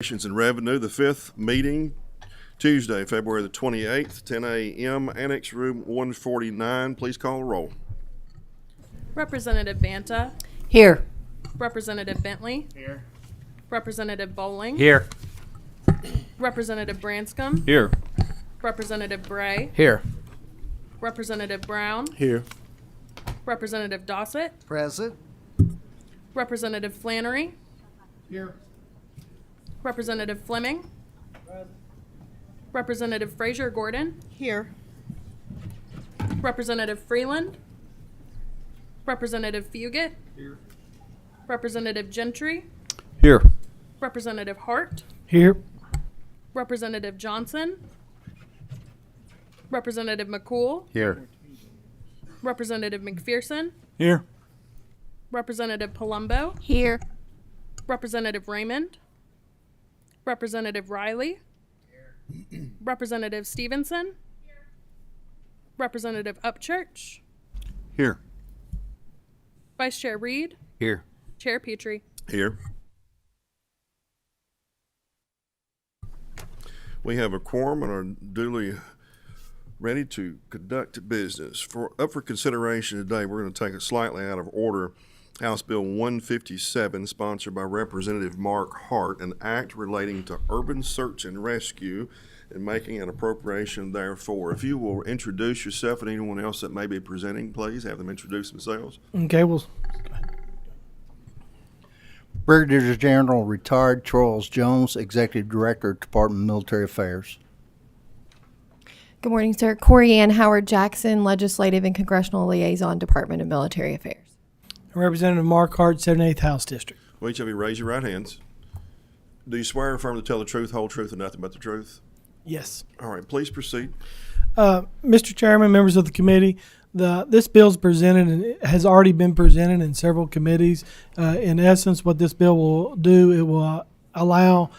Appropriations and Revenue, the fifth meeting, Tuesday, February the 28th, 10 a.m., Annex Room 149. Please call the roll. Representative Banta. Here. Representative Bentley. Here. Representative Bowling. Here. Representative Branscombe. Here. Representative Bray. Here. Representative Brown. Here. Representative Dossett. Present. Representative Flannery. Here. Representative Fleming. Representative Frazier Gordon. Here. Representative Freeland. Representative Fugit. Here. Representative Gentry. Here. Representative Hart. Here. Representative Johnson. Representative McCool. Here. Representative McPherson. Here. Representative Palumbo. Here. Representative Raymond. Representative Riley. Representative Stevenson. Representative Upchurch. Here. Vice Chair Reed. Here. Chair Petrie. Here. We have a quorum and are duly ready to conduct business. Up for consideration today, we're going to take it slightly out of order. House Bill 157, sponsored by Representative Mark Hart, an act relating to urban search and rescue and making an appropriation therefore. If you will introduce yourself and anyone else that may be presenting, please have them introduce themselves. Okay, well, Brigadier General retired Charles Jones, Executive Director, Department of Military Affairs. Good morning, sir. Corey Ann Howard Jackson, Legislative and Congressional Liaison, Department of Military Affairs. Representative Mark Hart, 78th House District. Will each of you raise your right hands? Do you swear or affirm to tell the truth, whole truth, and nothing but the truth? Yes. All right, please proceed. Mr. Chairman, members of the committee, this bill is presented and it has already been presented in several committees. In essence, what this bill will do, it will allow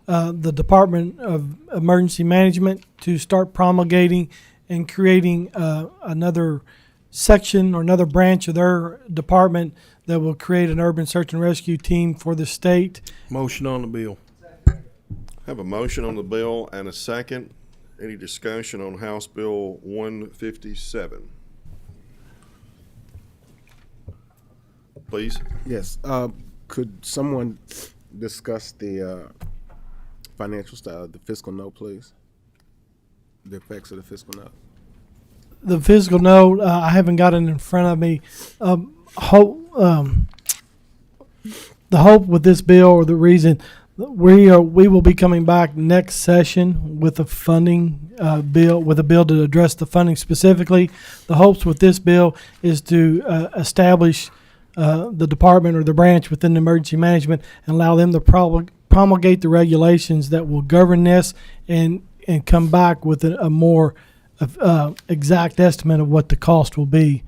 the Department of Emergency Management to start promulgating and creating another section or another branch of their department that will create an urban search and rescue team for the state. Motion on the bill. Have a motion on the bill and a second. Any discussion on House Bill 157? Please. Yes. Could someone discuss the financial style, the fiscal note, please? The effects of the fiscal note. The fiscal note, I haven't got it in front of me. The hope with this bill, or the reason we will be coming back next session with a funding bill, with a bill to address the funding specifically. The hopes with this bill is to establish the department or the branch within emergency management and allow them to promulgate the regulations that will govern this and come back with a more exact estimate of what the cost will be.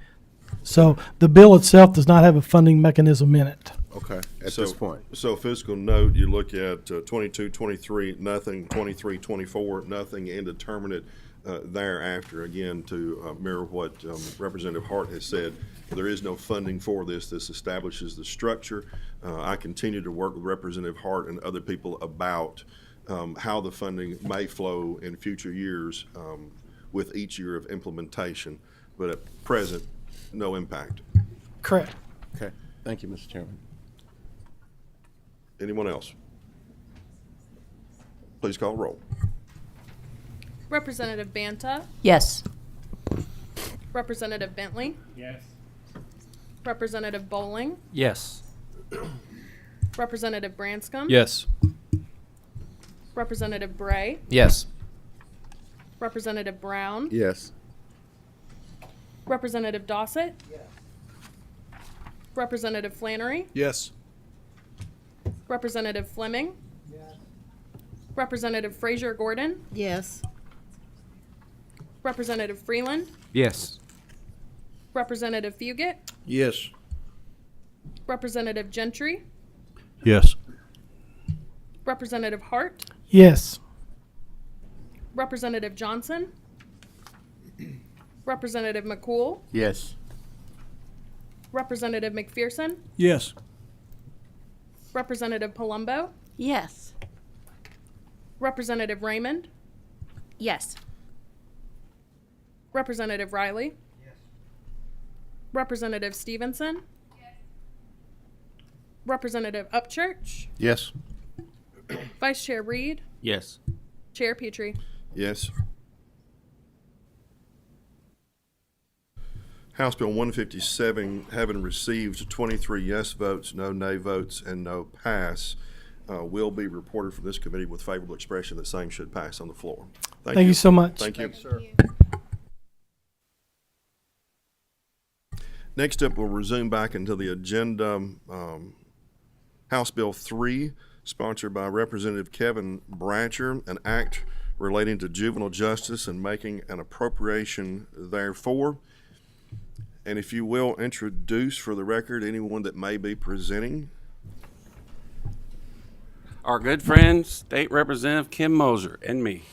So the bill itself does not have a funding mechanism in it. Okay. At this point. So fiscal note, you look at 22, 23, nothing, 23, 24, nothing, indeterminate thereafter. Again, to mirror what Representative Hart has said, there is no funding for this. This establishes the structure. I continue to work with Representative Hart and other people about how the funding may flow in future years with each year of implementation, but at present, no impact. Correct. Okay. Thank you, Mr. Chairman. Anyone else? Please call roll. Representative Banta. Yes. Representative Bentley. Yes. Representative Bowling. Yes. Representative Branscombe. Yes. Representative Bray. Yes. Representative Brown. Yes. Representative Dossett. Representative Flannery. Yes. Representative Fleming. Representative Frazier Gordon. Yes. Representative Freeland. Yes. Representative Fugit. Yes. Representative Gentry. Yes. Representative Hart. Yes. Representative Johnson. Representative McCool. Yes. Representative McPherson. Yes. Representative Palumbo. Yes. Representative Raymond, Yes. Representative Riley, Representative Stevenson, Representative Upchurch, Yes. Vice Chair Reed, Yes. Chair Petrie. Yes. House Bill 157, having received 23 yes votes, no nay votes, and no pass, will be reported from this committee with favorable expression that same should pass on the floor. Thank you so much. Thank you. Thanks, sir. Next up, we'll resume back into the agenda. House Bill 3, sponsored by Representative Kevin Bratcher, an act relating to juvenile justice and making an appropriation therefore. And if you will, introduce for the record anyone that may be presenting. Our good friend, State Representative Kim Moser, and me.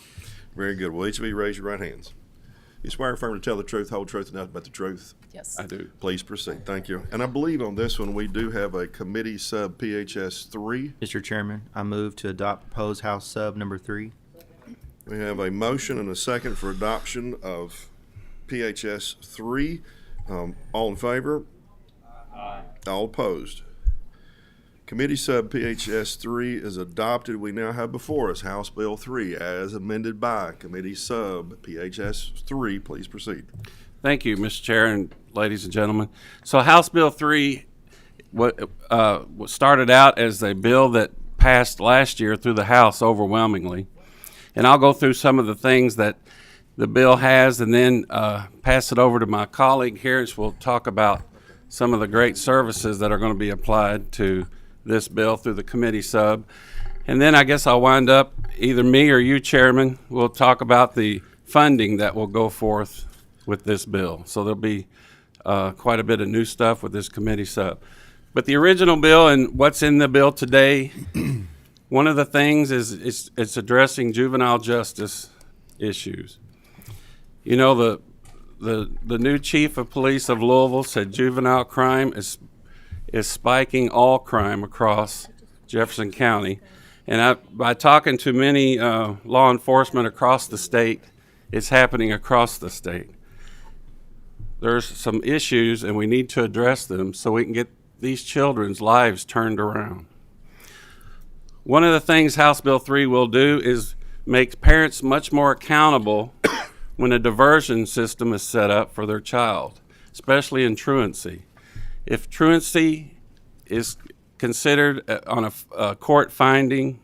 Very good. Will each of you raise your right hands? You swear affirm to tell the truth, whole truth, and nothing but the truth? Yes. I do. Please proceed. Thank you. And I believe on this one, we do have a committee sub PHS 3. Mr. Chairman, I move to adopt proposed House Sub number 3. We have a motion and a second for adoption of PHS 3. All in favor? Aye. All opposed? Committee sub PHS 3 is adopted. We now have before us House Bill 3 as amended by Committee sub PHS 3. Please proceed. Thank you, Mr. Chair and ladies and gentlemen. So House Bill 3 what started out as a bill that passed last year through the House overwhelmingly. And I'll go through some of the things that the bill has and then pass it over to my colleague here, and we'll talk about some of the great services that are going to be applied to this bill through the committee sub. And then I guess I'll wind up, either me or you, Chairman, will talk about the funding that will go forth with this bill. So there'll be quite a bit of new stuff with this committee sub. But the original bill and what's in the bill today, one of the things is it's addressing juvenile justice issues. You know, the new chief of police of Louisville said juvenile crime is spiking all crime across Jefferson County. And by talking to many law enforcement across the state, it's happening across the state. There's some issues and we need to address them so we can get these children's lives turned around. One of the things House Bill 3 will do is make parents much more accountable when a diversion system is set up for their child, especially in truancy. If truancy is considered on a court finding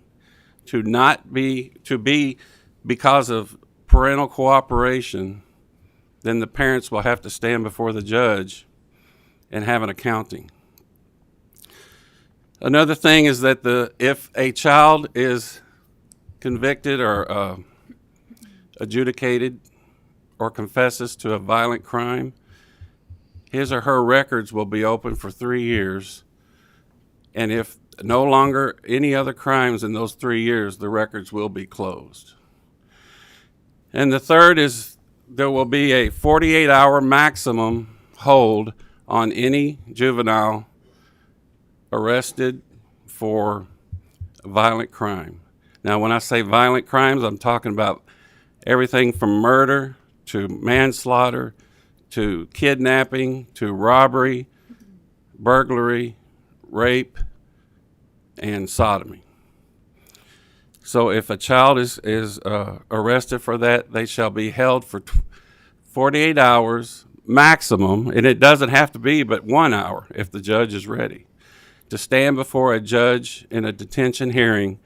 to be because of parental cooperation, then the parents will have to stand before the judge and have an accounting. Another thing is that if a child is convicted or adjudicated or confesses to a violent crime, his or her records will be open for 3 years. And if no longer any other crimes in those 3 years, the records will be closed. And the third is there will be a 48-hour maximum hold on any juvenile arrested for violent crime. Now, when I say violent crimes, I'm talking about everything from murder to manslaughter to kidnapping to robbery, burglary, rape, and sodomy. So if a child is arrested for that, they shall be held for 48 hours maximum, and it doesn't have to be but 1 hour if the judge is ready, to stand before a judge in a detention hearing,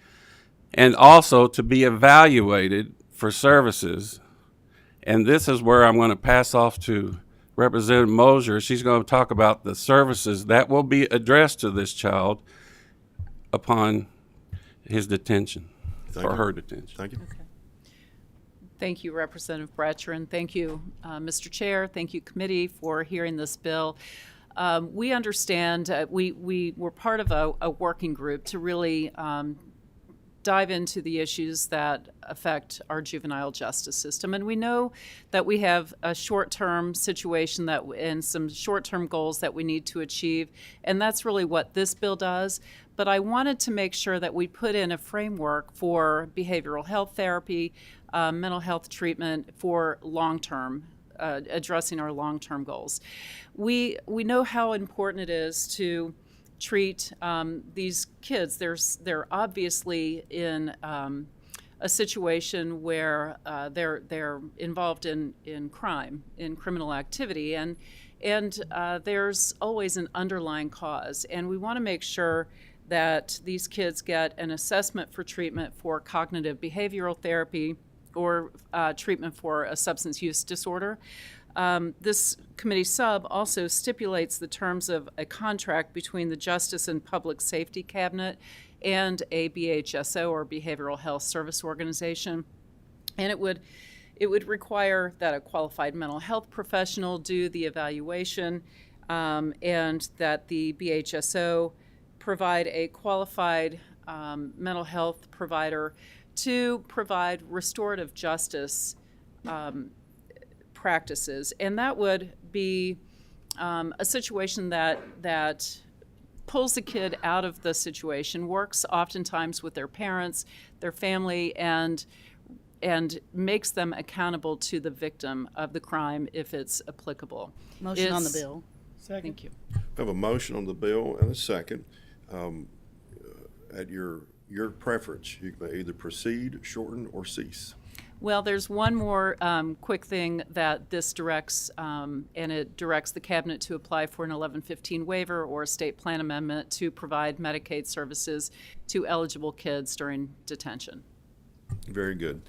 and also to be evaluated for services. And this is where I'm going to pass off to Representative Moser. She's going to talk about the services that will be addressed to this child upon his detention. Or her detention. Thank you. Okay. Thank you, Representative Bratcher, and thank you, Mr. Chair. Thank you, committee, for hearing this bill. We understand we were part of a working group to really dive into the issues that affect our juvenile justice system. And we know that we have a short-term situation and some short-term goals that we need to achieve, and that's really what this bill does. But I wanted to make sure that we put in a framework for behavioral health therapy, mental health treatment for long-term, addressing our long-term goals. We know how important it is to treat these kids. They're obviously in a situation where they're involved in crime, in criminal activity, and there's always an underlying cause. And we want to make sure that these kids get an assessment for treatment for cognitive behavioral therapy or treatment for a substance use disorder. This committee sub also stipulates the terms of a contract between the Justice and Public Safety Cabinet and a BHSO, or Behavioral Health Service Organization. And it would require that a qualified mental health professional do the evaluation, and that the BHSO provide a qualified mental health provider to provide restorative justice practices. And that would be a situation that pulls the kid out of the situation, works oftentimes with their parents, their family, and makes them accountable to the victim of the crime if it's applicable. Motion on the bill. Second. Thank you. I have a motion on the bill and a second. At your preference, you can either proceed, shorten, or cease. Well, there's one more quick thing that this directs, and it directs the cabinet to apply for an 1115 waiver or a state plan amendment to provide Medicaid services to eligible kids during detention. Very good.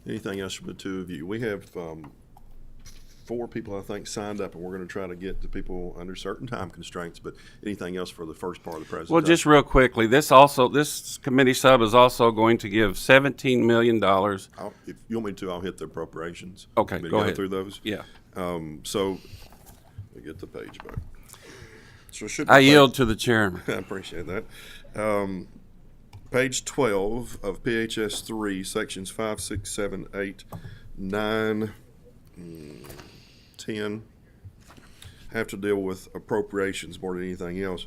Anything else from the two of you? We have 4 people, I think, signed up, and we're going to try to get to people under certain time constraints. But anything else for the first part of the presentation? Well, just real quickly, this committee sub is also going to give $17 million. If you want me to, I'll hit the appropriations. Okay, Want me to go ahead. through those. Yeah. So let me get the page back. So I yield to the chairman. I appreciate that. Page 12 of PHS 3, sections 5, 6, 7, 8, 9, 10 have to deal with appropriations more than anything else.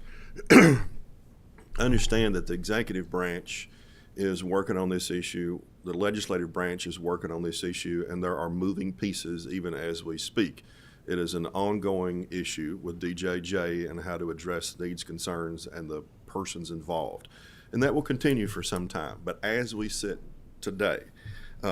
Understand that the executive branch is working on this issue, the legislative branch is working on this issue, and there are moving pieces even as we speak. It is an ongoing issue with DJJ and how to address needs, concerns, and the persons involved. And that will continue for some time. But as we sit today,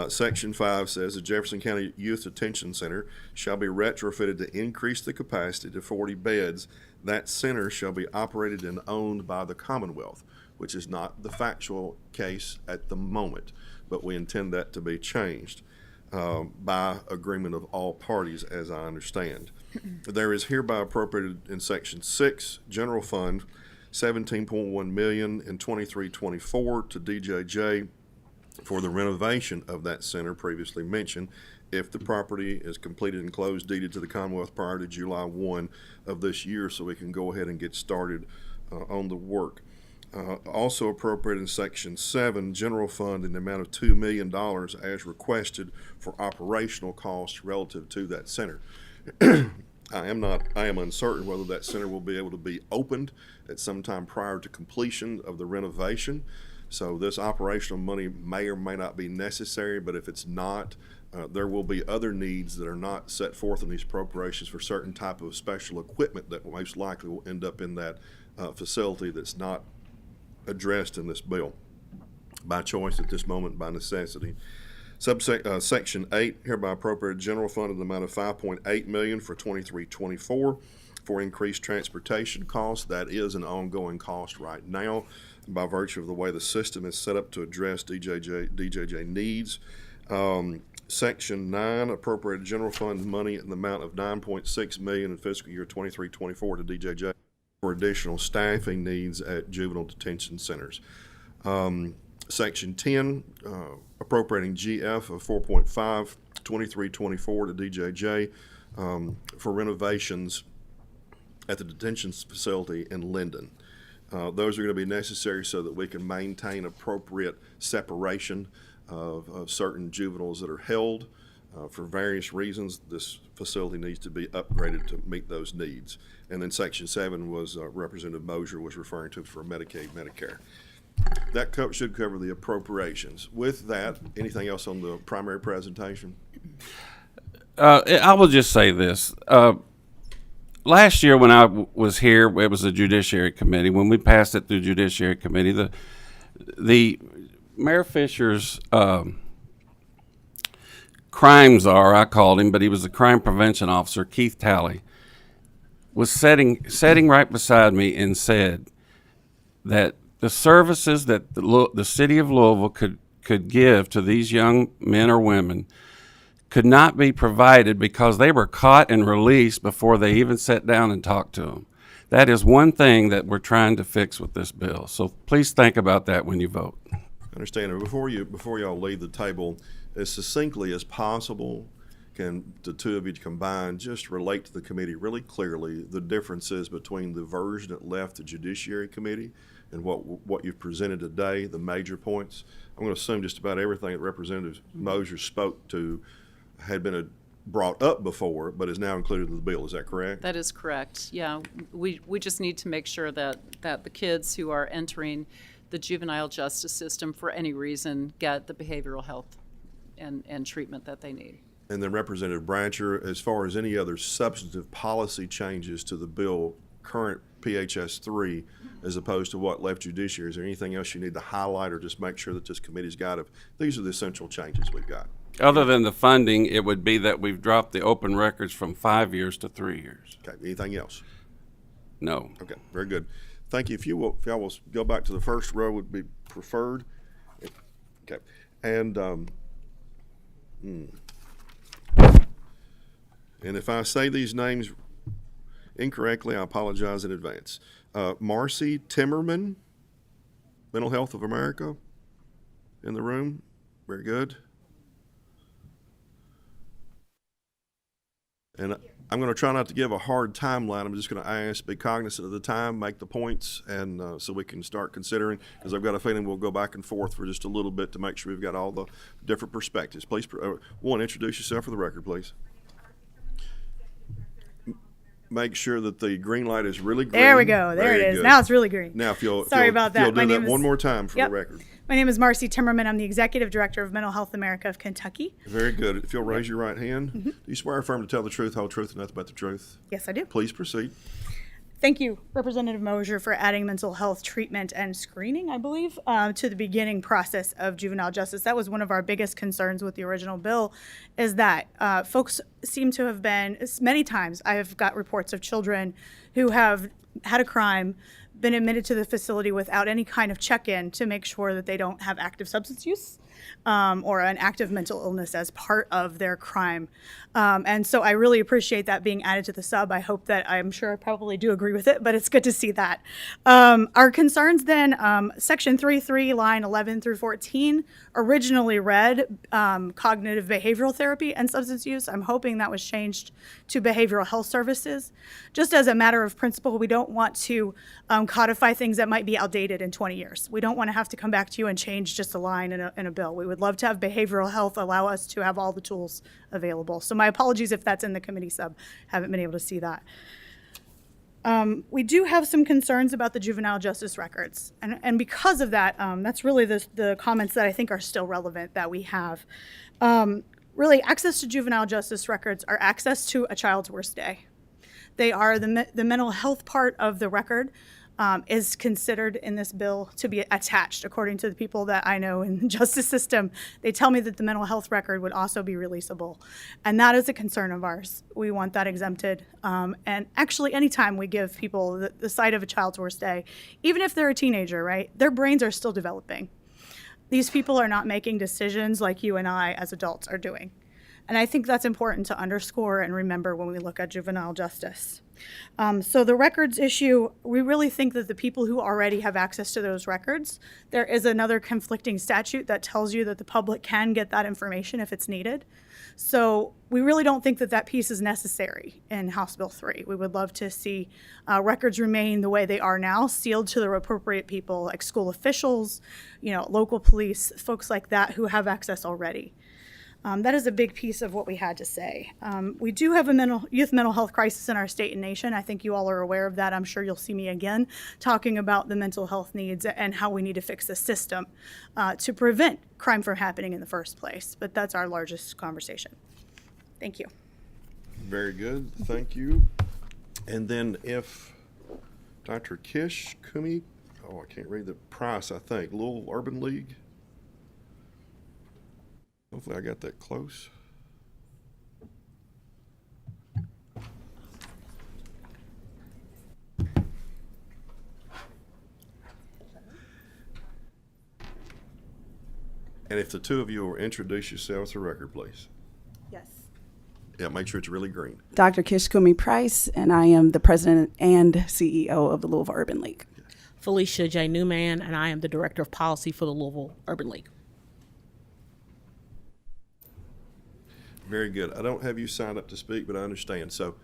Section 5 says the Jefferson County Youth Detention Center shall be retrofitted to increase the capacity to 40 beds. That center shall be operated and owned by the Commonwealth, which is not the factual case at the moment, but we intend that to be changed by agreement of all parties, as I understand. There is hereby appropriated in Section 6, General Fund, $17.1 million in 23-24 to DJJ for the renovation of that center previously mentioned, if the property is completed and closed, deeded to the Commonwealth prior to July 1 of this year, so we can go ahead and get started on the work. Also appropriated in Section 7, General Fund, in the amount of $2 million as requested for operational costs relative to that center. I am uncertain whether that center will be able to be opened at some time prior to completion of the renovation. So this operational money may or may not be necessary, but if it's not, there will be other needs that are not set forth in these appropriations for certain type of special equipment that most likely will end up in that facility that's not addressed in this bill by choice at this moment, by necessity. Section 8, hereby appropriated general fund in the amount of $5.8 million for 23-24 for increased transportation costs. That is an ongoing cost right now by virtue of the way the system is set up to address DJJ needs. Section 9, appropriated general fund money in the amount of $9.6 million in fiscal year 23-24 to DJJ for additional staffing needs at juvenile detention centers. Section 10, appropriating GF of 4.5, 23-24 to DJJ for renovations at the detention facility in Linden. Those are going to be necessary so that we can maintain appropriate separation of certain juveniles that are held. For various reasons, this facility needs to be upgraded to meet those needs. And then Section 7 was Representative Mosier was referring to for Medicaid, Medicare. That should cover the appropriations. With that, anything else on the primary presentation? I will just say this. Last year when I was here, it was the Judiciary Committee. When we passed it through Judiciary Committee, the Mayor Fisher's crime czar, I called him, but he was the crime prevention officer, Keith Talley, was sitting right beside me and said that the services that the city of Louisville could give to these young men or women could not be provided because they were caught and released before they even sat down and talked to them. That is one thing that we're trying to fix with this bill. So please think about that when you vote. Understand. Before y'all leave the table, as succinctly as possible, can the two of you combine just relate to the committee really clearly the differences between the version that left the Judiciary Committee and what you've presented today, the major points. I'm going to assume just about everything that Representative Mosier spoke to had been brought up before, but is now included in the bill. Is that correct? That is correct. Yeah, we just need to make sure that the kids who are entering the juvenile justice system for any reason get the behavioral health and treatment that they need. And then Representative Brancher, as far as any other substantive policy changes to the bill, current PHS 3, as opposed to what left Judiciary, is there anything else you need to highlight or just make sure that this committee's got it? These are the essential changes we've got. Other than the funding, it would be that we've dropped the open records from 5 years to 3 years. Okay, anything else? No. Okay, very good. Thank you. If y'all will go back to the first row, would be preferred. Okay, and if I say these names incorrectly, I apologize in advance. Marcy Timmerman, Mental Health of America, in the room. Very good. And I'm going to try not to give a hard timeline. I'm just going to ask, be cognizant of the time, make the points, and so we can start considering, because I've got a feeling we'll go back and forth for just a little bit to make sure we've got all the different perspectives. Please, one, introduce yourself for the record, please. Make sure that the green light is really green. There we go. There it is. Good. Now it's really green. Now, if you'll Sorry about that. If you'll do that one more time for the record. My name is Marcy Timmerman. I'm the Executive Director of Mental Health America of Kentucky. Very good. If you'll raise your right hand. Do you swear or affirm to tell the truth, whole truth, and nothing but the truth? Yes, I do. Please proceed. Thank you, Representative Mosier, for adding mental health treatment and screening, I believe, to the beginning process of juvenile justice. That was one of our biggest concerns with the original bill, is that folks seem to have been, many times I have got reports of children who have had a crime, been admitted to the facility without any kind of check-in to make sure that they don't have active substance use or an active mental illness as part of their crime. And so I really appreciate that being added to the sub. I hope that, I'm sure I probably do agree with it, but it's good to see that. Our concerns then, Section 3.3, line 11 through 14, originally read cognitive behavioral therapy and substance use. I'm hoping that was changed to behavioral health services. Just as a matter of principle, we don't want to codify things that might be outdated in 20 years. We don't want to have to come back to you and change just a line in a bill. We would love to have behavioral health allow us to have all the tools available. So my apologies if that's in the committee sub. Haven't been able to see that. We do have some concerns about the juvenile justice records. And because of that, that's really the comments that I think are still relevant that we have. Really, access to juvenile justice records are access to a child's worst day. They are the mental health part of the record is considered in this bill to be attached, according to the people that I know in the justice system. They tell me that the mental health record would also be releasable. And that is a concern of ours. We want that exempted. And actually, anytime we give people the sight of a child's worst day, even if they're a teenager, right, their brains are still developing. These people are not making decisions like you and I as adults are doing. And I think that's important to underscore and remember when we look at juvenile justice. So the records issue, we really think that the people who already have access to those records, there is another conflicting statute that tells you that the public can get that information if it's needed. So we really don't think that that piece is necessary in House Bill 3. We would love to see records remain the way they are now, sealed to the appropriate people like school officials, local police, folks like that who have access already. That is a big piece of what we had to say. We do have a youth mental health crisis in our state and nation. I think you all are aware of that. I'm sure you'll see me again talking about the mental health needs and how we need to fix the system to prevent crime from happening in the first place. But that's our largest conversation. Thank you. Very good. Thank you. And then if Dr. Kish Kumi, I can't read the price, I think, Louisville Urban League. Hopefully I got that close. And if the two of you will introduce yourselves to the record, please. Yes. Yeah, make sure it's really green. Dr. Kishkumi Price, and I am the president and CEO of the Louisville Urban League. Felicia J. Newman, and I am the director of policy for the Louisville Urban League. Very good. I don't have you signed up to speak, but I understand. So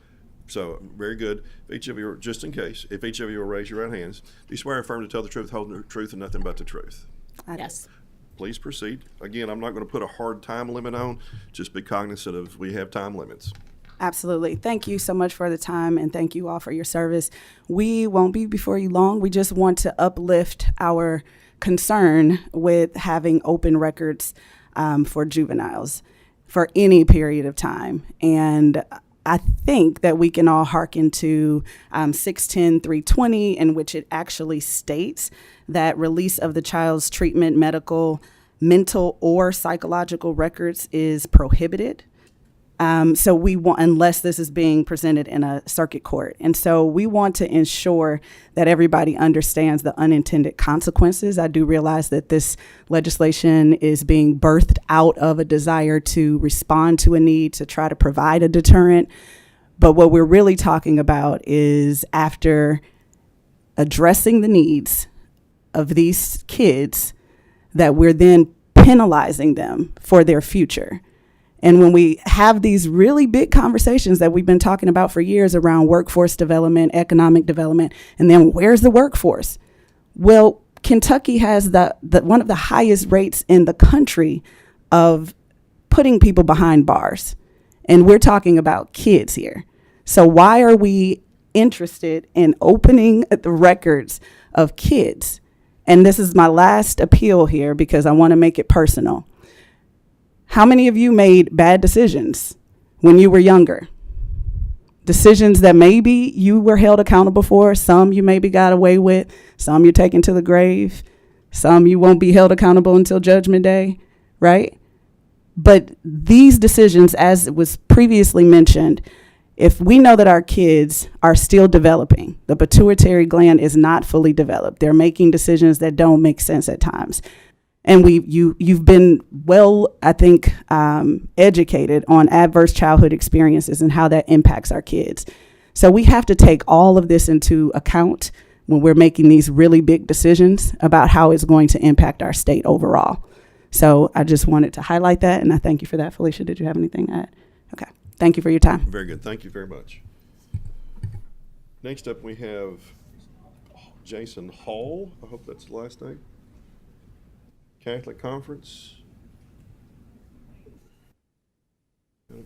very good. If each of you, just in case, if each of you will raise your right hands, do you swear and affirm to tell the truth, whole truth, and nothing but the truth? Yes. Please proceed. Again, I'm not going to put a hard time limit on. Just be cognizant of we have time limits. Absolutely. Thank you so much for the time, and thank you all for your service. We won't be before you long. We just want to uplift our concern with having open records for juveniles for any period of time. And I think that we can all hearken to 610-320, in which it actually states that release of the child's treatment, medical, mental, or psychological records is prohibited. So we want, unless this is being presented in a circuit court. And so we want to ensure that everybody understands the unintended consequences. I do realize that this legislation is being birthed out of a desire to respond to a need, to try to provide a deterrent. But what we're really talking about is after addressing the needs of these kids, that we're then penalizing them for their future. And when we have these really big conversations that we've been talking about for years around workforce development, economic development, and then where's the workforce? Well, Kentucky has the one of the highest rates in the country of putting people behind bars. And we're talking about kids here. So why are we interested in opening the records of kids? And this is my last appeal here because I want to make it personal. How many of you made bad decisions when you were younger? Decisions that maybe you were held accountable for, some you maybe got away with, some you're taking to the grave, some you won't be held accountable until Judgment Day, right? But these decisions, as was previously mentioned, if we know that our kids are still developing, the pituitary gland is not fully developed, they're making decisions that don't make sense at times. And you've been well, I think, educated on adverse childhood experiences and how that impacts our kids. So we have to take all of this into account when we're making these really big decisions about how it's going to impact our state overall. So I just wanted to highlight that, and I thank you for that. Felicia, did you have anything to add? Okay. Thank you for your time. Very good. Thank you very much. Next up, we have Jason Hall. I hope that's the last name. Catholic Conference. And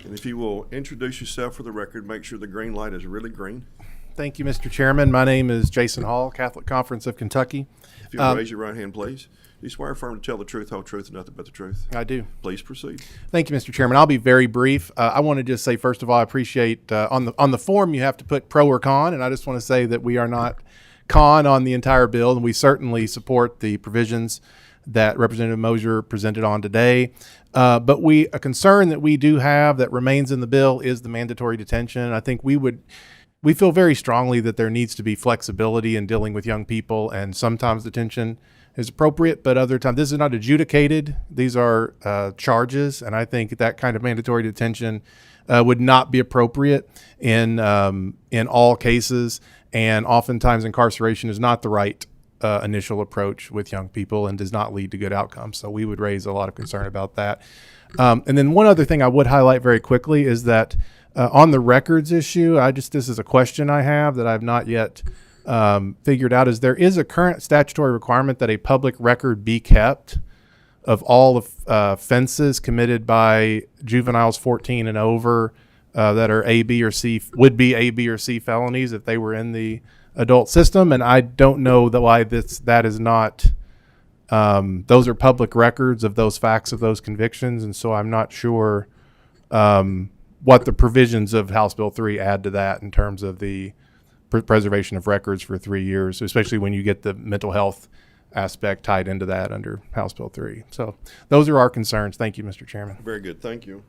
if you will introduce yourself for the record, make sure the green light is really green. Thank you, Mr. Chairman. My name is Jason Hall, Catholic Conference of Kentucky. If you'll raise your right hand, please. Do you swear or affirm to tell the truth, whole truth, and nothing but the truth? I do. Please proceed. Thank you, Mr. Chairman. I'll be very brief. I want to just say, first of all, I appreciate on the form you have to put pro or con, and I just want to say that we are not con on the entire bill, and we certainly support the provisions that Representative Mosier presented on today. But a concern that we do have that remains in the bill is the mandatory detention. I think we feel very strongly that there needs to be flexibility in dealing with young people, and sometimes detention is appropriate, but other times this is not adjudicated. These are charges, and I think that kind of mandatory detention would not be appropriate in all cases, and oftentimes incarceration is not the right initial approach with young people and does not lead to good outcomes. So we would raise a lot of concern about that. And then one other thing I would highlight very quickly is that on the records issue, this is a question I have that I've not yet figured out, is there is a current statutory requirement that a public record be kept of all offenses committed by juveniles 14 and over that are A, B, or C, would be A, B, or C felonies if they were in the adult system. And I don't know why that is not, those are public records of those facts of those convictions. And so I'm not sure what the provisions of House Bill 3 add to that in terms of the preservation of records for 3 years, especially when you get the mental health aspect tied into that under House Bill 3. So those are our concerns. Thank you, Mr. Chairman. Very good, thank you.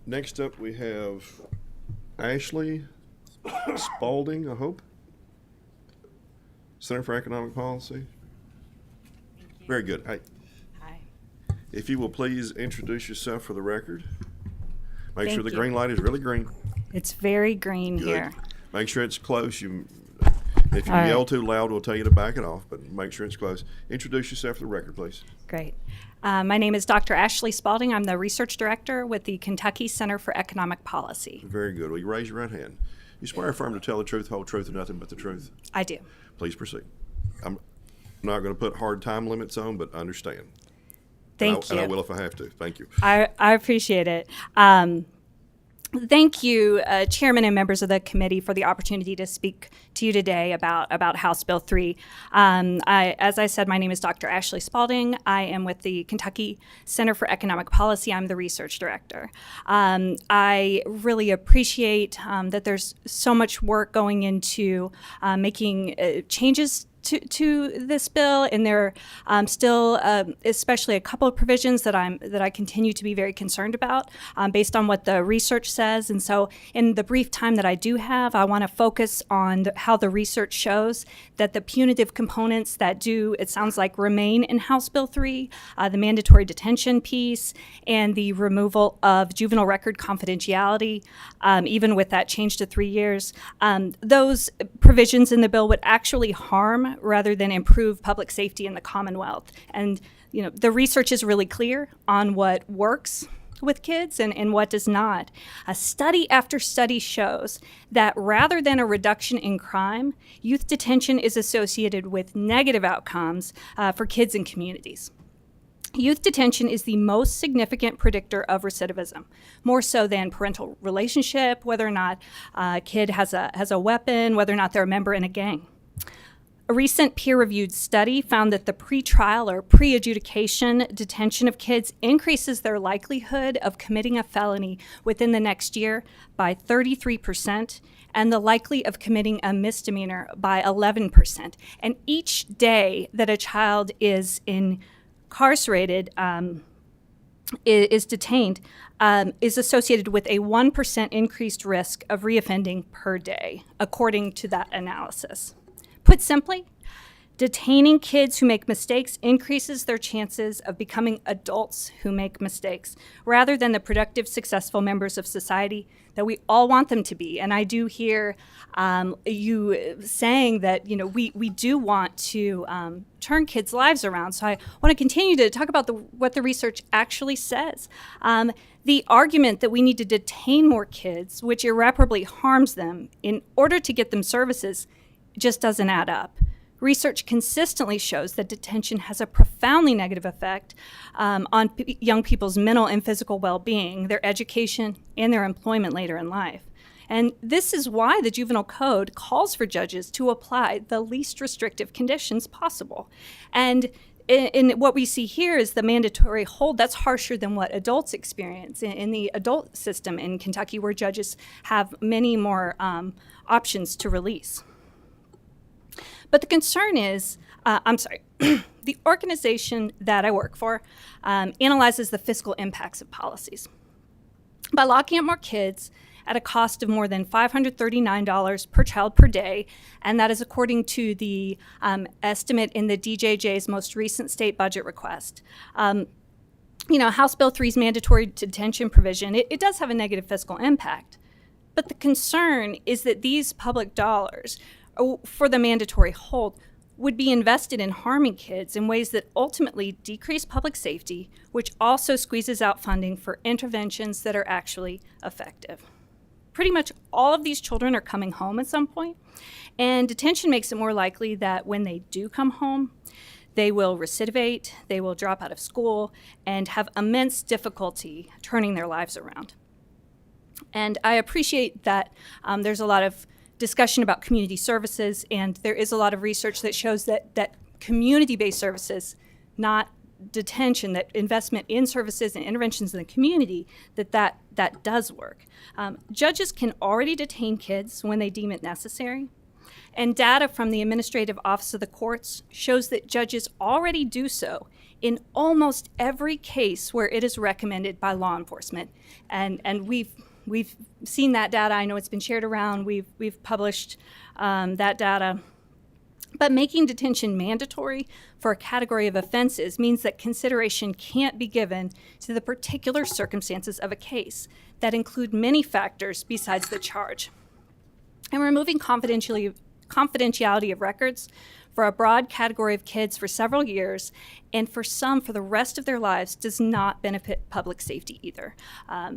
Next up, we have Ashley Spalding, I hope. Center for Economic Policy. Very good. Hi. If you will please introduce yourself for the record. Make sure the green light is really green. It's very green here. Make sure it's close. If you yell too loud, we'll tell you to back it off, but make sure it's close. Introduce yourself for the record, please. Great. My name is Dr. Ashley Spalding. I'm the research director with the Kentucky Center for Economic Policy. Very good. Will you raise your right hand? You swear or affirm to tell the truth, whole truth, and nothing but the truth? I do. Please proceed. I'm not going to put hard time limits on, but understand. Thank you. And I will if I have to. Thank you. I appreciate it. Thank you, Chairman and members of the committee, for the opportunity to speak to you today about House Bill 3. As I said, my name is Dr. Ashley Spalding. I am with the Kentucky Center for Economic Policy. I'm the research director. I really appreciate that there's so much work going into making changes to this bill, and there are still, especially a couple of provisions that I continue to be very concerned about, based on what the research says. And so, in the brief time that I do have, I want to focus on how the research shows that the punitive components that do, it sounds like, remain in House Bill 3, the mandatory detention piece, and the removal of juvenile record confidentiality, even with that change to 3 years, those provisions in the bill would actually harm rather than improve public safety in the Commonwealth. And the research is really clear on what works with kids and what does not. Study after study shows that rather than a reduction in crime, youth detention is associated with negative outcomes for kids and communities. Youth detention is the most significant predictor of recidivism, more so than parental relationship, whether or not a kid has a weapon, whether or not they're a member in a gang. A recent peer-reviewed study found that the pretrial or pre-adjudication detention of kids increases their likelihood of committing a felony within the next year by 33%, and the likely of committing a misdemeanor by 11%. And each day that a child is incarcerated, is detained, is associated with a 1% increased risk of reoffending per day, according to that analysis. Put simply, detaining kids who make mistakes increases their chances of becoming adults who make mistakes, rather than the productive, successful members of society that we all want them to be. And I do hear you saying that we do want to turn kids' lives around. So I want to continue to talk about what the research actually says. The argument that we need to detain more kids, which irreparably harms them, in order to get them services, just doesn't add up. Research consistently shows that detention has a profoundly negative effect on young people's mental and physical well-being, their education, and their employment later in life. And this is why the Juvenile Code calls for judges to apply the least restrictive conditions possible. And in what we see here is the mandatory hold that's harsher than what adults experience in the adult system in Kentucky, where judges have many more options to release. But the concern is, the organization that I work for analyzes the fiscal impacts of policies. By locking up more kids at a cost of more than $539 per child per day, and that is according to the estimate in the DJJ's most recent state budget request, House Bill 3's mandatory detention provision, it does have a negative fiscal impact. But the concern is that these public dollars for the mandatory hold would be invested in harming kids in ways that ultimately decrease public safety, which also squeezes out funding for interventions that are actually effective. Pretty much all of these children are coming home at some point, and detention makes it more likely that when they do come home, they will recidivate, they will drop out of school, and have immense difficulty turning their lives around. And I appreciate that there's a lot of discussion about community services, and there is a lot of research that shows that community-based services, not detention, that investment in services and interventions in the community, that does work. Judges can already detain kids when they deem it necessary, and data from the Administrative Office of the Courts shows that judges already do so in almost every case where it is recommended by law enforcement. And we've seen that data. I know it's been shared around. We've published that data. But making detention mandatory for a category of offenses means that consideration can't be given to the particular circumstances of a case that include many factors besides the charge. And removing confidentiality of records for a broad category of kids for several years, and for some for the rest of their lives, does not benefit public safety either.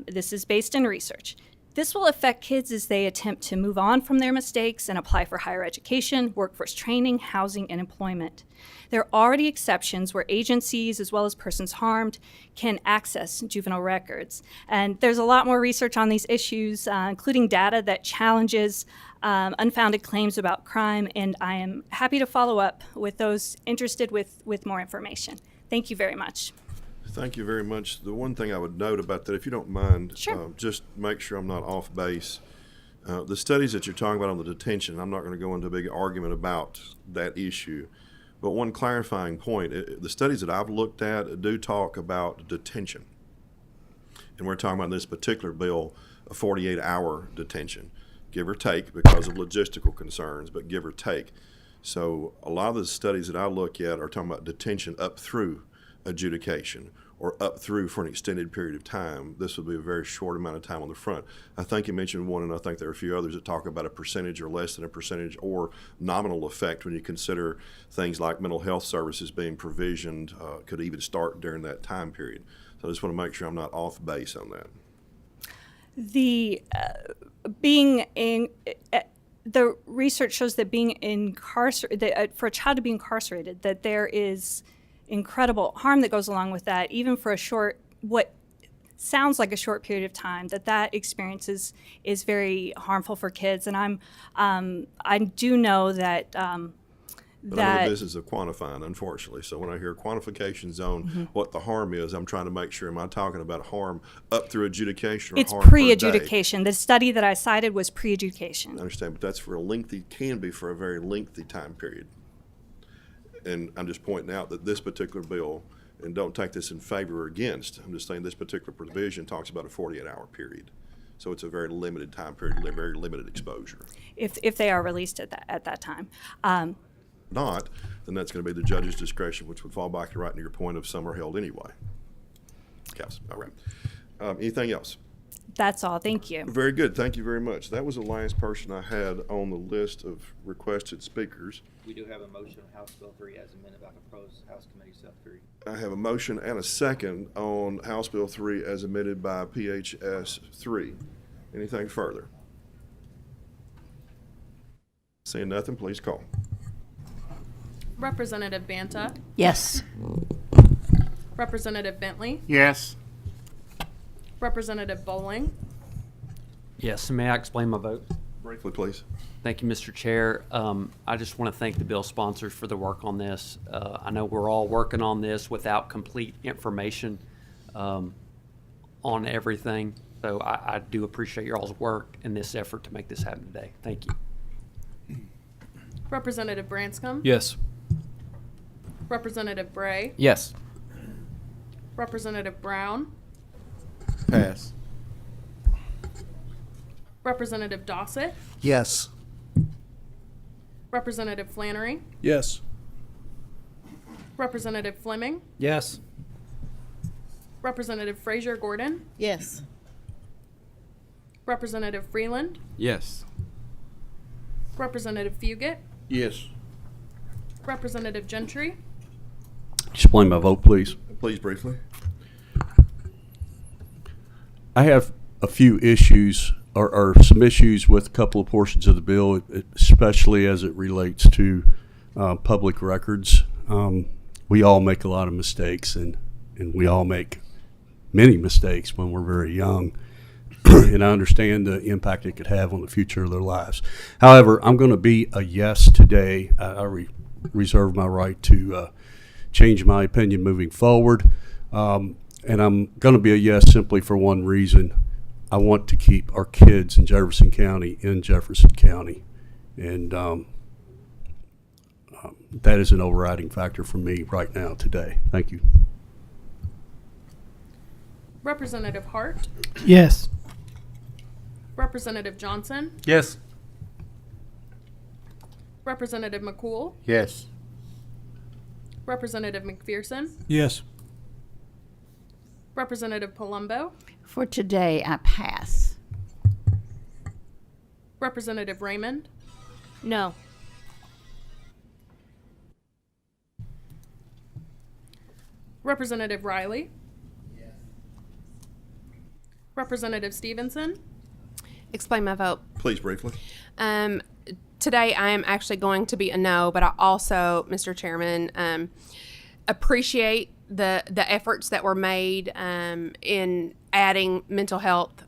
This is based in research. This will affect kids as they attempt to move on from their mistakes and apply for higher education, workforce training, housing, and employment. There are already exceptions where agencies, as well as persons harmed, can access juvenile records. And there's a lot more research on these issues, including data that challenges unfounded claims about crime, and I am happy to follow up with those interested with more information. Thank you very much. Thank you very much. The one thing I would note about that, if you don't mind, Sure. Just make sure I'm not off base. The studies that you're talking about on the detention, I'm not going to go into a big argument about that issue. But one clarifying point, the studies that I've looked at do talk about detention. And we're talking about in this particular bill, a 48-hour detention, give or take, because of logistical concerns, but give or take. So a lot of the studies that I look at are talking about detention up through adjudication, or up through for an extended period of time. This would be a very short amount of time on the front. I think you mentioned one, and I think there are a few others that talk about a percentage or less than a percentage or nominal effect when you consider things like mental health services being provisioned, could even start during that time period. So I just want to make sure I'm not off base on that. The research shows that being incarcerated, for a child to be incarcerated, that there is incredible harm that goes along with that, even for a short, what sounds like a short period of time, that experience is very harmful for kids. And I do know that But I'm in the business of quantifying, unfortunately. So when I hear quantification zone, what the harm is, I'm trying to make sure, am I talking about harm up through adjudication or it's harm per day? pre-adjudication. The study that I cited was pre-adjudication. I understand, but that's for can be for a very lengthy time period. And I'm just pointing out that this particular bill, and don't take this in favor or against, I'm just saying this particular provision talks about a 48-hour period. So it's a very limited time period, very limited exposure. If they are released at that time. Not, then that's going to be the judge's discretion, which would fall back right into your point of some are held anyway. Yes, all right. Anything else? That's all. Thank you. Very good. Thank you very much. That was the last person I had on the list of requested speakers. We do have a motion on House Bill 3 as amended by proposed House Committee Sub 3. I have a motion and a second on House Bill 3 as amended by PHS 3. Anything further? Seeing nothing, please call. Representative Banta, Yes. Representative Bentley, Yes. Representative Bowling, Yes, may I explain my vote? Briefly, please. Thank you, Mr. Chair. I just want to thank the bill sponsors for the work on this. I know we're all working on this without complete information on everything. So I do appreciate your all's work in this effort to make this happen today. Thank you. Representative Branscombe, Yes. Representative Bray, Yes. Representative Brown, Pass. Representative Dossett, Yes. Representative Flannery, Yes. Representative Fleming, Yes. Representative Frazier Gordon, Yes. Representative Freeland, Yes. Representative Fugit, Yes. Representative Gentry, Explain my vote, please. Please briefly. I have a few issues, or some issues with a couple of portions of the bill, especially as it relates to public records. We all make a lot of mistakes, and we all make many mistakes when we're very young. And I understand the impact it could have on the future of their lives. However, I'm going to be a yes today. I reserve my right to change my opinion moving forward. And I'm going to be a yes simply for one reason. I want to keep our kids in Jefferson County in Jefferson County. And that is an overriding factor for me right now today. Thank you. Representative Hart, Yes. Representative Johnson, Yes. Representative McCool, Yes. Representative McPherson, Yes. Representative Palumbo, For today, I pass. Representative Raymond, No. Representative Riley, Representative Stevenson, Explain my vote. Please briefly. Today, I am actually going to be a no, but I also, Mr. Chairman, appreciate the efforts that were made in adding mental health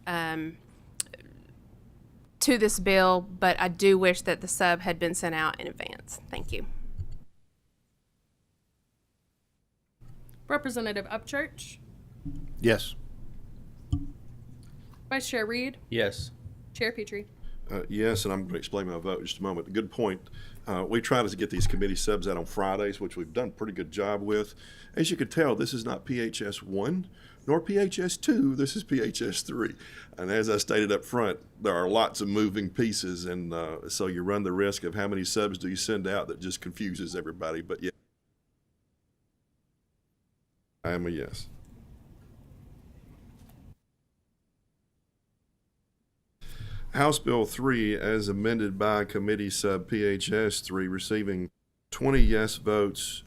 to this bill, but I do wish that the sub had been sent out in advance. Thank you. Representative Upchurch, Yes. Vice Chair Reed, Yes. Chair Petrie. Yes, and I'm going to explain my vote in just a moment. Good point. We try to get these committee subs out on Fridays, which we've done a pretty good job with. As you can tell, this is not PHS 1 nor PHS 2. This is PHS 3. And as I stated up front, there are lots of moving pieces, and so you run the risk of how many subs do you send out that just confuses everybody. But yeah, I am a yes. House Bill 3, as amended by Committee Sub PHS 3, receiving 20 yes votes,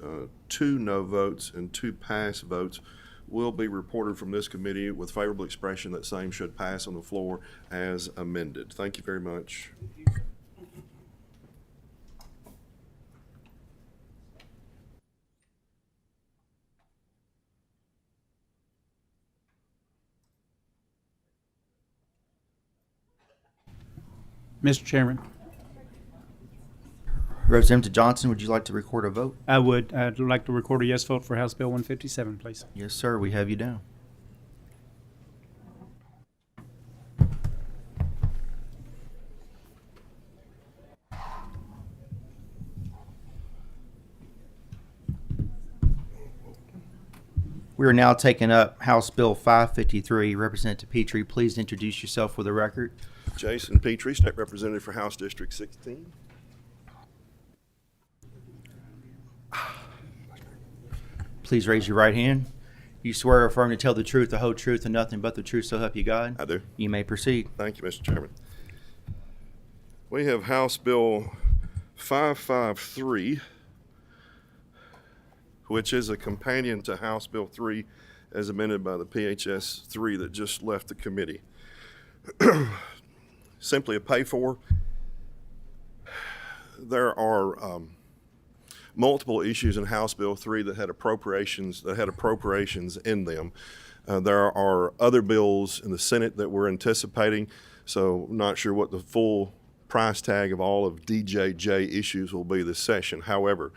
2 no votes, and 2 pass votes, will be reported from this committee with favorable expression that same should pass on the floor as amended. Thank you very much. Mr. Chairman, Representative Johnson, would you like to record a vote? I would. I'd like to record a yes vote for House Bill 157, please. Yes, sir. We have you down. We are now taking up House Bill 553. Representative Petrie, please introduce yourself for the record. Jason Petrie, State Representative for House District 16. Please raise your right hand. You swear or affirm to tell the truth, the whole truth, and nothing but the truth, so help you God? I do. You may proceed. Thank you, Mr. Chairman. We have House Bill 553, which is a companion to House Bill 3 as amended by the PHS 3 that just left the committee. Simply a pay for. There are multiple issues in House Bill 3 that had appropriations in them. There are other bills in the Senate that we're anticipating, so not sure what the full price tag of all of DJJ issues will be this session. However,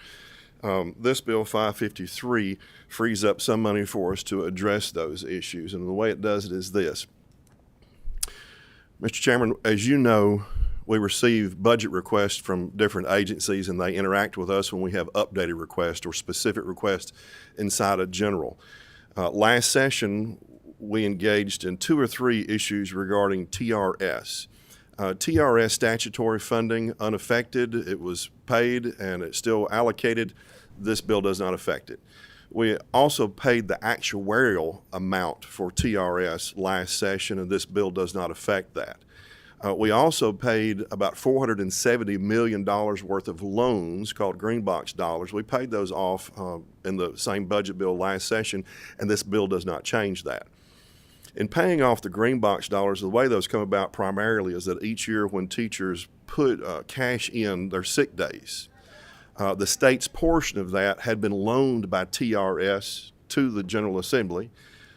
this bill 553 frees up some money for us to address those issues, and the way it does it is this. Mr. Chairman, as you know, we receive budget requests from different agencies, and they interact with us when we have updated requests or specific requests inside of general. Last session, we engaged in 2 or 3 issues regarding TRS. TRS statutory funding unaffected. It was paid and it's still allocated. This bill does not affect it. We also paid the actuarial amount for TRS last session, and this bill does not affect that. We also paid about $470 million worth of loans called green box dollars. We paid those off in the same budget bill last session, and this bill does not change that. In paying off the green box dollars, the way those come about primarily is that each year when teachers put cash in their sick days, the state's portion of that had been loaned by TRS to the General Assembly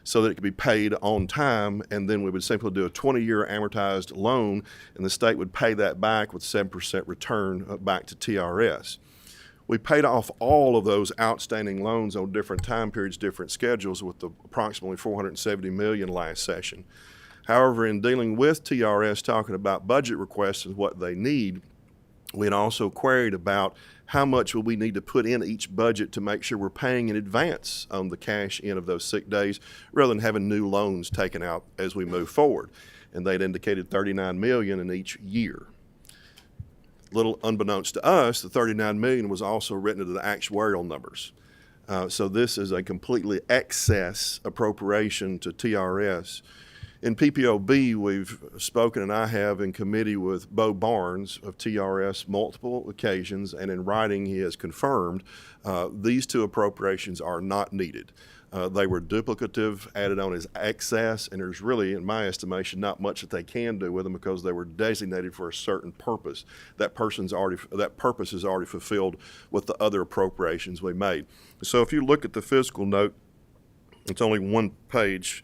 so that it could be paid on time, and then we would simply do a 20-year amortized loan, and the state would pay that back with 7% return back to TRS. We paid off all of those outstanding loans on different time periods, different schedules, with approximately $470 million last session. However, in dealing with TRS, talking about budget requests and what they need, we had also queried about how much will we need to put in each budget to make sure we're paying in advance on the cash in of those sick days rather than having new loans taken out as we move forward. And they'd indicated $39 million in each year. Little unbeknownst to us, the $39 million was also written into the actuarial numbers. So this is a completely excess appropriation to TRS. In PPOB, we've spoken, and I have in committee with Bo Barnes of TRS multiple occasions, and in writing he has confirmed these two appropriations are not needed. They were duplicative, added on as excess, and there's really, in my estimation, not much that they can do with them because they were designated for a certain purpose. That purpose is already fulfilled with the other appropriations we made. So if you look at the fiscal note, it's only one page.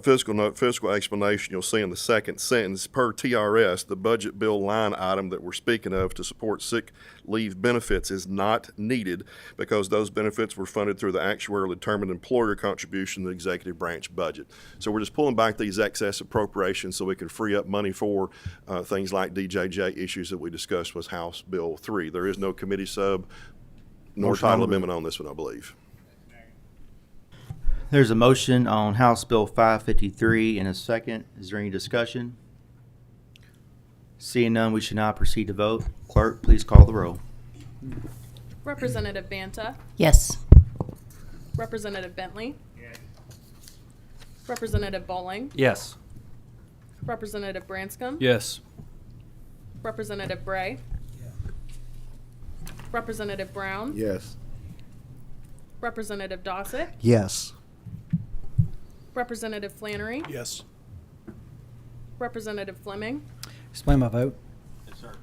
Fiscal note, fiscal explanation, you'll see in the second sentence, per TRS, the budget bill line item that we're speaking of to support sick leave benefits is not needed because those benefits were funded through the actuarially determined employer contribution to the executive branch budget. So we're just pulling back these excess appropriations so we can free up money for things like DJJ issues that we discussed with House Bill 3. There is no committee sub nor title amendment on this one, I believe. There's a motion on House Bill 553 and a second. Is there any discussion? Seeing none, we should now proceed to vote. Clerk, please call the roll. Representative Banta. Yes. Representative Bentley. Representative Bowling. Yes. Representative Branscombe. Yes. Representative Bray. Representative Brown. Yes. Representative Dossett. Yes. Representative Flannery. Yes. Representative Fleming. Explain my vote. Yes, sir.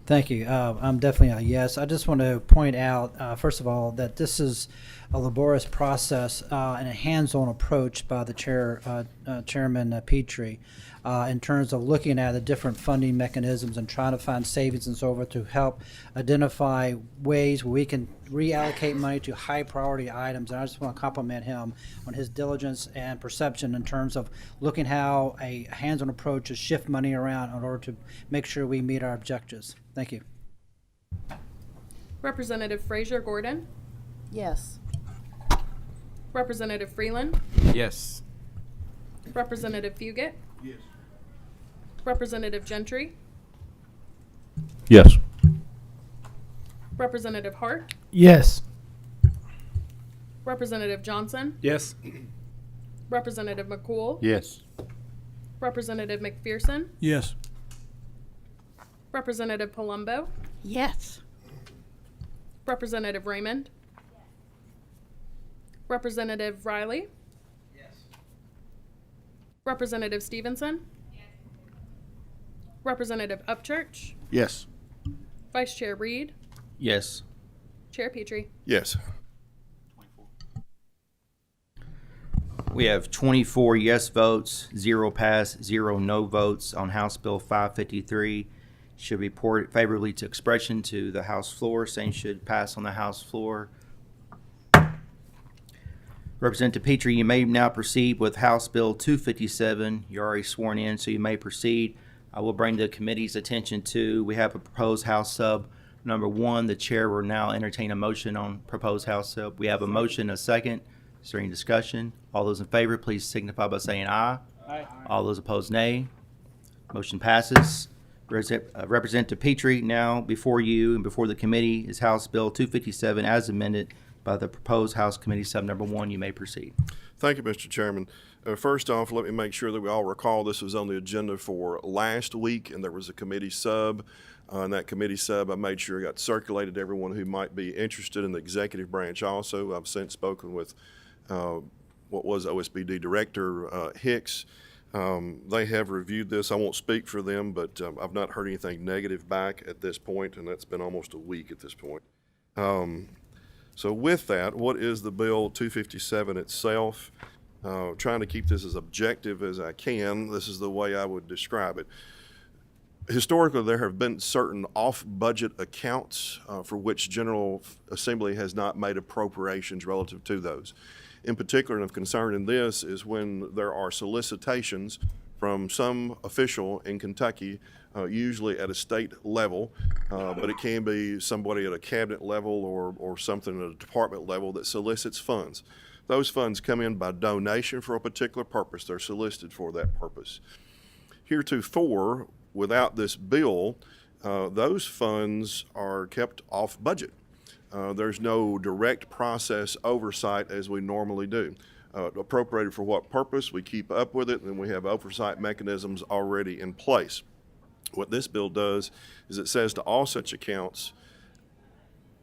Thank you. I'm definitely a yes. I just want to point out, first of all, that this is a laborious process and a hands-on approach by the Chairman Petrie in terms of looking at the different funding mechanisms and trying to find savings and so forth to help identify ways where we can reallocate money to high-priority items. And I just want to compliment him on his diligence and perception in terms of looking how a hands-on approach to shift money around in order to make sure we meet our objectives. Thank you. Representative Frazier Gordon. Yes. Representative Freeland. Yes. Representative Fugit. Yes. Representative Gentry. Yes. Representative Hart. Yes. Representative Johnson. Yes. Representative McCool. Yes. Representative McPherson. Yes. Representative Palumbo. Yes. Representative Raymond. Representative Riley. Yes. Representative Stevenson. Representative Upchurch. Yes. Vice Chair Reed. Yes. Chair Petrie. Yes. We have 24 yes votes, 0 pass, 0 no votes on House Bill 553. Should report favorably to expression to the House floor. Same should pass on the House floor. Representative Petrie, you may now proceed with House Bill 257. You're already sworn in, so you may proceed. I will bring the committee's attention to, we have a proposed House sub number 1. The chair will now entertain a motion on proposed House sub. We have a motion, a second. Is there any discussion? All those in favor, please signify by saying aye. Aye. All those opposed, nay. Motion passes. Representative Petrie, now before you and before the committee is House Bill 257 as amended. by the proposed House Committee Sub Number 1. You may proceed. Thank you, Mr. Chairman. First off, let me make sure that we all recall this was on the agenda for last week, and there was a committee sub. And that committee sub, I made sure got circulated to everyone who might be interested in the executive branch also. I've since spoken with what was OSBD Director Hicks. They have reviewed this. I won't speak for them, but I've not heard anything negative back at this point, and that's been almost a week at this point. So with that, what is the Bill 257 itself? Trying to keep this as objective as I can, this is the way I would describe it. Historically, there have been certain off-budget accounts for which General Assembly has not made appropriations relative to those. In particular, and of concern in this is when there are solicitations from some official in Kentucky, usually at a state level, but it can be somebody at a cabinet level or something at a department level that solicits funds. Those funds come in by donation for a particular purpose. They're solicited for that purpose. Heretofore, without this bill, those funds are kept off budget. There's no direct process oversight as we normally do. Appropriated for what purpose, we keep up with it, and we have oversight mechanisms already in place. What this bill does is it says to all such accounts,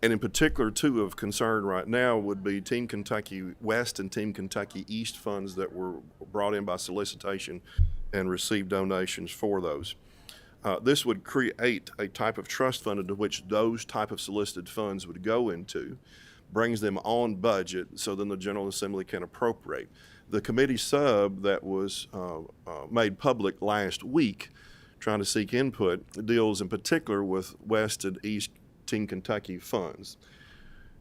and in particular two of concern right now would be Team Kentucky West and Team Kentucky East funds that were brought in by solicitation and received donations for those. This would create a type of trust fund into which those type of solicited funds would go into, brings them on budget, so then the General Assembly can appropriate. The committee sub that was made public last week, trying to seek input, deals in particular with West and East Team Kentucky funds.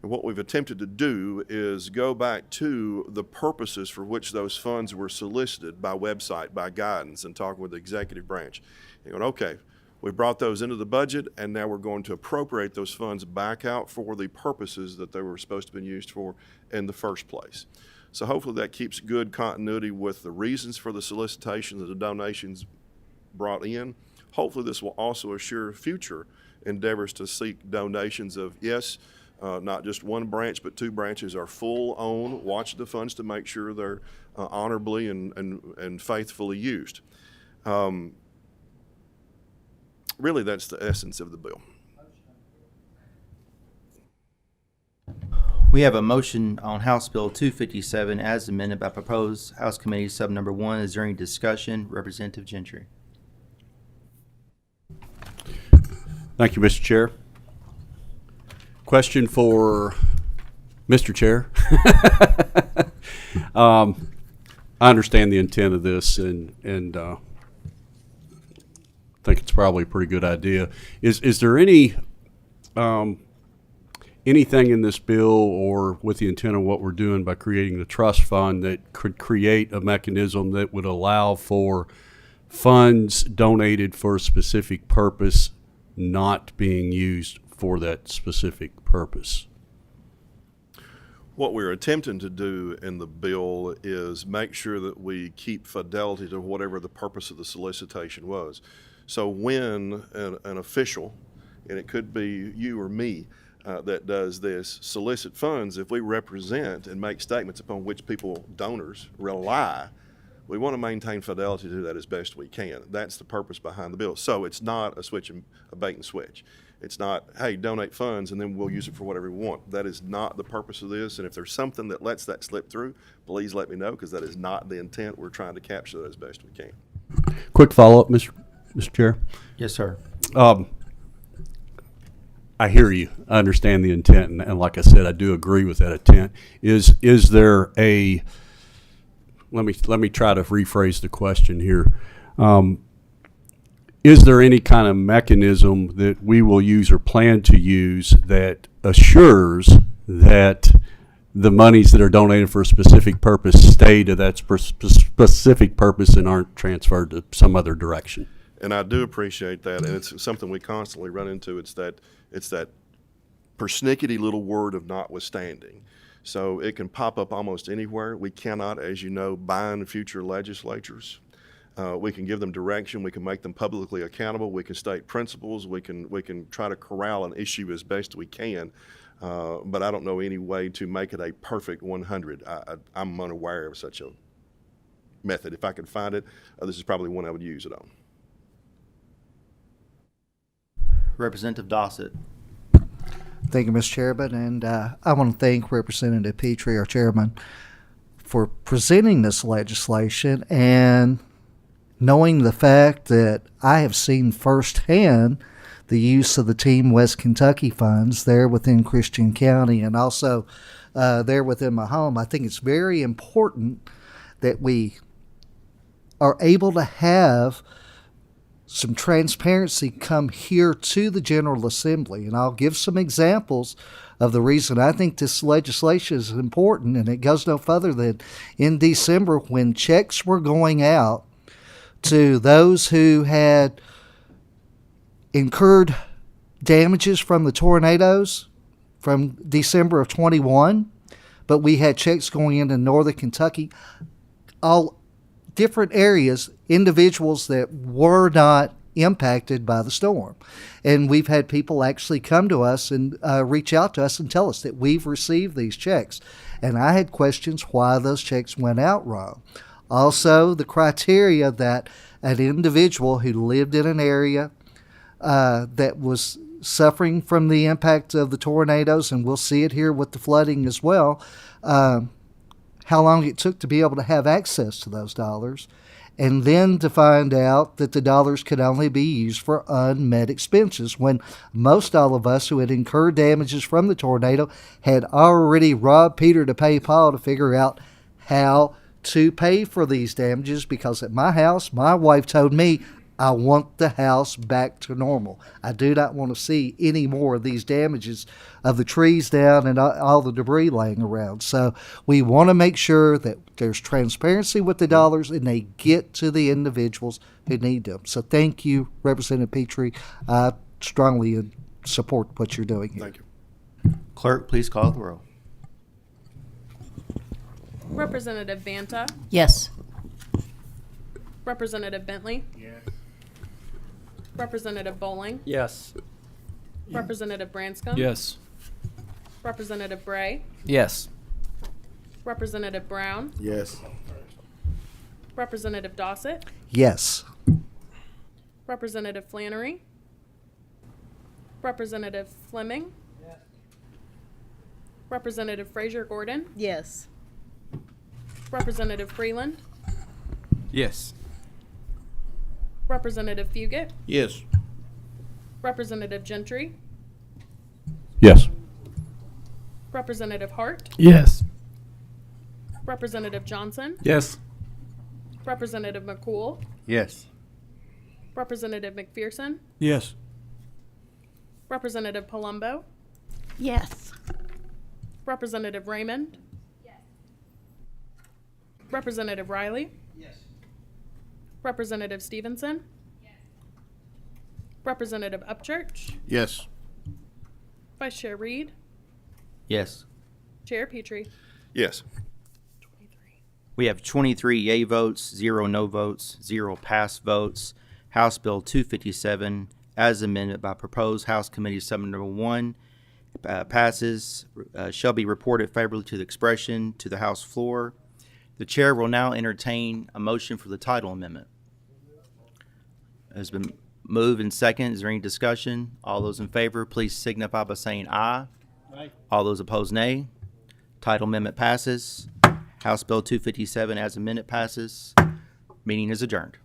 And what we've attempted to do is go back to the purposes for which those funds were solicited by website, by guidance, and talking with the executive branch. And going, okay, we brought those into the budget, and now we're going to appropriate those funds back out for the purposes that they were supposed to be used for in the first place. So hopefully that keeps good continuity with the reasons for the solicitations and the donations brought in. Hopefully this will also assure future endeavors to seek donations of, yes, not just one branch, but two branches are full on, watch the funds to make sure they're honorably and faithfully used. Really, that's the essence of the bill. We have a motion on House Bill 257 as amended by proposed House Committee Sub Number 1. Is there any discussion? Representative Gentry. Thank you, Mr. Chair. Question for Mr. Chair. I understand the intent of this and think it's probably a pretty good idea. Is there any anything in this bill or with the intent of what we're doing by creating the trust fund that could create a mechanism that would allow for funds donated for a specific purpose not being used for that specific purpose? What we're attempting to do in the bill is make sure that we keep fidelity to whatever the purpose of the solicitation was. So when an official, and it could be you or me, that does this, solicit funds, if we represent and make statements upon which donors rely, we want to maintain fidelity to that as best we can. That's the purpose behind the bill. So it's not a bait and switch. It's not, hey, donate funds and then we'll use it for whatever we want. That is not the purpose of this. And if there's something that lets that slip through, please let me know, because that is not the intent. We're trying to capture that as best we can. Quick follow-up, Mr. Chair. Yes, sir. I hear you. I understand the intent, and like I said, I do agree with that intent. Is there a let me try to rephrase the question here. Is there any kind of mechanism that we will use or plan to use that assures that the monies that are donated for a specific purpose stay to that specific purpose and aren't transferred to some other direction? And I do appreciate that, and it's something we constantly run into. It's that persnickety little word of notwithstanding. So it can pop up almost anywhere. We cannot, as you know, bind future legislatures. We can give them direction. We can make them publicly accountable. We can state principles. We can try to corral an issue as best we can. but I don't know any way to make it a perfect 100. I'm unaware of such a method. If I could find it, this is probably one I would use it on. Representative Dossett. Thank you, Mr. Chairman, and I want to thank Representative Petrie, our chairman, for presenting this legislation and knowing the fact that I have seen firsthand the use of the Team West Kentucky funds there within Christian County and also there within my home. I think it's very important that we are able to have some transparency come here to the General Assembly. And I'll give some examples of the reason I think this legislation is important. And it goes no further than in December when checks were going out to those who had incurred damages from the tornadoes from December of 21, but we had checks going into northern Kentucky, all different areas, individuals that were not impacted by the storm. And we've had people actually come to us and reach out to us and tell us that we've received these checks. And I had questions why those checks went out wrong. Also, the criteria that an individual who lived in an area that was suffering from the impact of the tornadoes, and we'll see it here with the flooding as well, how long it took to be able to have access to those dollars, and then to find out that the dollars could only be used for unmet expenses when most all of us who had incurred damages from the tornado had already robbed Peter to pay Paul to figure out how to pay for these damages, because at my house, my wife told me, I want the house back to normal. I do not want to see any more of these damages of the trees down and all the debris laying around. So we want to make sure that there's transparency with the dollars and they get to the individuals who need them. So thank you, Representative Petrie. I strongly support what you're doing here. Thank you. Clerk, please call the roll. Representative Banta. Yes. Representative Bentley. Yes. Representative Bowling. Yes. Representative Branscombe. Yes. Representative Bray. Yes. Representative Brown. Yes. Representative Dossett. Yes. Representative Flannery. Representative Fleming. Representative Frazier Gordon. Yes. Representative Freeland. Yes. Representative Fugit. Yes. Representative Gentry. Yes. Representative Hart. Yes. Representative Johnson. Yes. Representative McCool. Yes. Representative McPherson. Yes. Representative Palumbo. Yes. Representative Raymond. Representative Riley. Representative Stevenson. Representative Upchurch. Yes. Vice Chair Reed. Yes. Chair Petrie. Yes. We have 23 yea votes, 0 no votes, 0 pass votes. House Bill 257, as amended by proposed House Committee Summary Number 1, passes, shall be reported favorably to the expression to the House floor. The chair will now entertain a motion for the title amendment. It has been moved and second. Is there any discussion? All those in favor, please signify by saying aye. Aye. All those opposed, nay. Title amendment passes. House Bill 257 as amended passes. Meeting is adjourned.